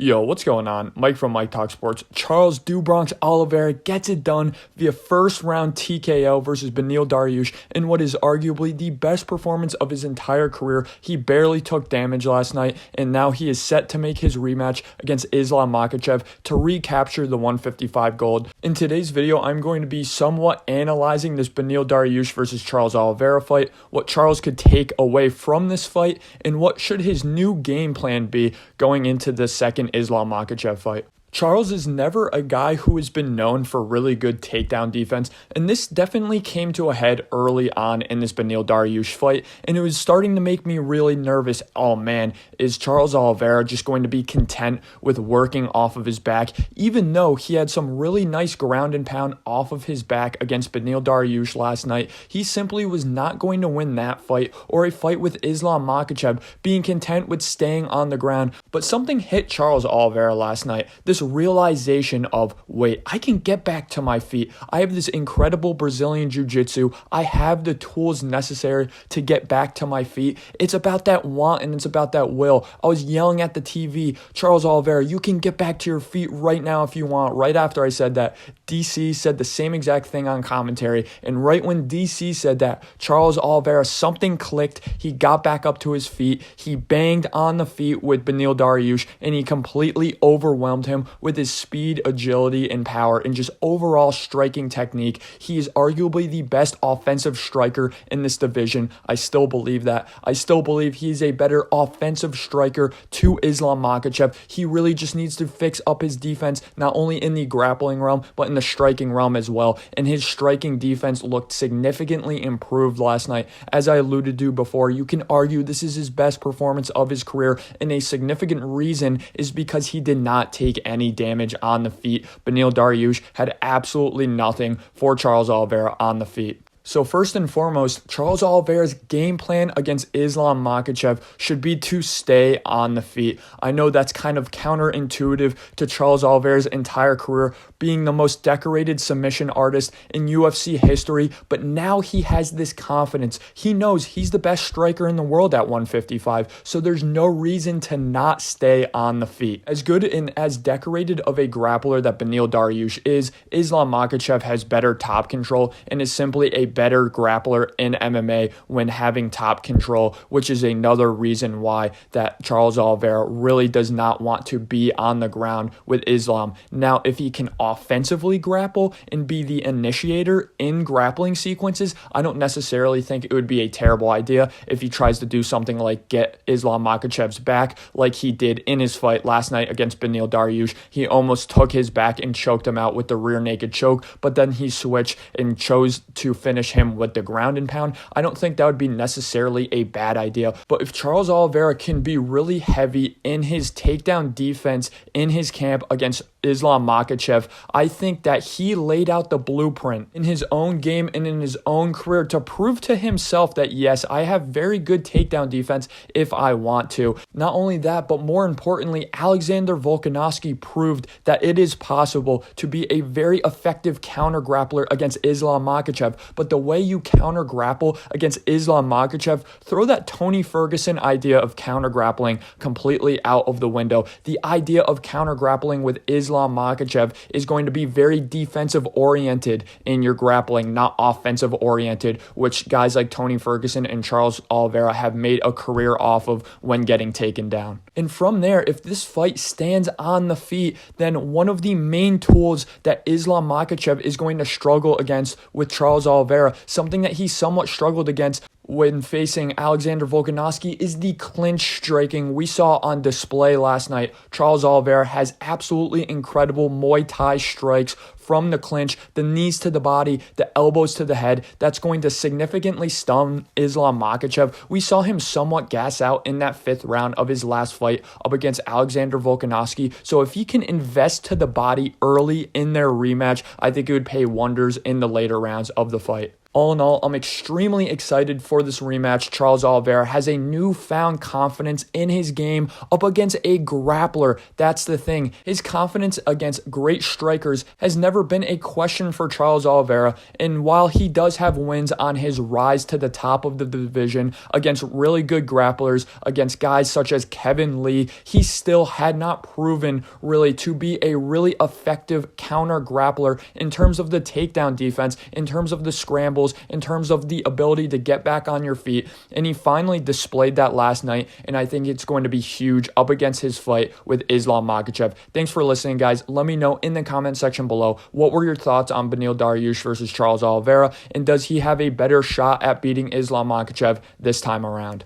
Yo, what's going on? Mike from Mike Talk Sports. Charles Do Bronx Oliveira gets it done via first round TKO versus Beneil Dariush in what is arguably the best performance of his entire career. He barely took damage last night, and now he is set to make his rematch against Islam Makhachev to recapture the 155 gold. In today's video, I'm going to be somewhat analyzing this Beneil Dariush versus Charles Oliveira fight, what Charles could take away from this fight, and what should his new game plan be going into the second Islam Makhachev fight. Charles is never a guy who has been known for really good takedown defense, and this definitely came to a head early on in this Beneil Dariush fight, and it was starting to make me really nervous. Oh man, is Charles Oliveira just going to be content with working off of his back, even though he had some really nice ground and pound off of his back against Beneil Dariush last night? He simply was not going to win that fight or a fight with Islam Makhachev, being content with staying on the ground. But something hit Charles Oliveira last night. This realization of, wait, I can get back to my feet. I have this incredible Brazilian jiu-jitsu. I have the tools necessary to get back to my feet. It's about that want and it's about that will. I was yelling at the TV, Charles Oliveira, you can get back to your feet right now if you want. Right after I said that, DC said the same exact thing on commentary. And right when DC said that, Charles Oliveira, something clicked. He got back up to his feet. He banged on the feet with Beneil Dariush and he completely overwhelmed him with his speed, agility, and power, and just overall striking technique. He is arguably the best offensive striker in this division. I still believe that. I still believe he is a better offensive striker to Islam Makhachev. He really just needs to fix up his defense, not only in the grappling realm, but in the striking realm as well. And his striking defense looked significantly improved last night. As I alluded to before, you can argue this is his best performance of his career, and a significant reason is because he did not take any damage on the feet. Beneil Dariush had absolutely nothing for Charles Oliveira on the feet. So first and foremost, Charles Oliveira's game plan against Islam Makhachev should be to stay on the feet. I know that's kind of counterintuitive to Charles Oliveira's entire career, being the most decorated submission artist in UFC history, but now he has this confidence. He knows he's the best striker in the world at 155, so there's no reason to not stay on the feet. As good and as decorated of a grappler that Beneil Dariush is, Islam Makhachev has better top control and is simply a better grappler in MMA when having top control, which is another reason why that Charles Oliveira really does not want to be on the ground with Islam. Now, if he can offensively grapple and be the initiator in grappling sequences, I don't necessarily think it would be a terrible idea if he tries to do something like get Islam Makhachev's back like he did in his fight last night against Beneil Dariush. He almost took his back and choked him out with the rear naked choke, but then he switched and chose to finish him with the ground and pound. I don't think that would be necessarily a bad idea, but if Charles Oliveira can be really heavy in his takedown defense in his camp against Islam Makhachev, I think that he laid out the blueprint in his own game and in his own career to prove to himself that yes, I have very good takedown defense if I want to. Not only that, but more importantly, Alexander Volkanovski proved that it is possible to be a very effective counter grappler against Islam Makhachev. But the way you counter grapple against Islam Makhachev, throw that Tony Ferguson idea of counter grappling completely out of the window. The idea of counter grappling with Islam Makhachev is going to be very defensive oriented in your grappling, not offensive oriented, which guys like Tony Ferguson and Charles Oliveira have made a career off of when getting taken down. And from there, if this fight stands on the feet, then one of the main tools that Islam Makhachev is going to struggle against with Charles Oliveira, something that he somewhat struggled against when facing Alexander Volkanovski, is the clinch striking we saw on display last night. Charles Oliveira has absolutely incredible Muay Thai strikes from the clinch, the knees to the body, the elbows to the head. That's going to significantly stun Islam Makhachev. We saw him somewhat gas out in that 5th round of his last fight up against Alexander Volkanovski. So if he can invest to the body early in their rematch, I think it would pay wonders in the later rounds of the fight. All in all, I'm extremely excited for this rematch. Charles Oliveira has a newfound confidence in his game up against a grappler. That's the thing. His confidence against great strikers has never been a question for Charles Oliveira, and while he does have wins on his rise to the top of the division against really good grapplers, against guys such as Kevin Lee, he still had not proven really to be a really effective counter grappler in terms of the takedown defense, in terms of the scrambles, in terms of the ability to get back on your feet, and he finally displayed that last night, and I think it's going to be huge up against his fight with Islam Makhachev. Thanks for listening, guys. Let me know in the comment section below, what were your thoughts on Beneil Dariush versus Charles Oliveira, and does he have a better shot at beating Islam Makhachev this time around?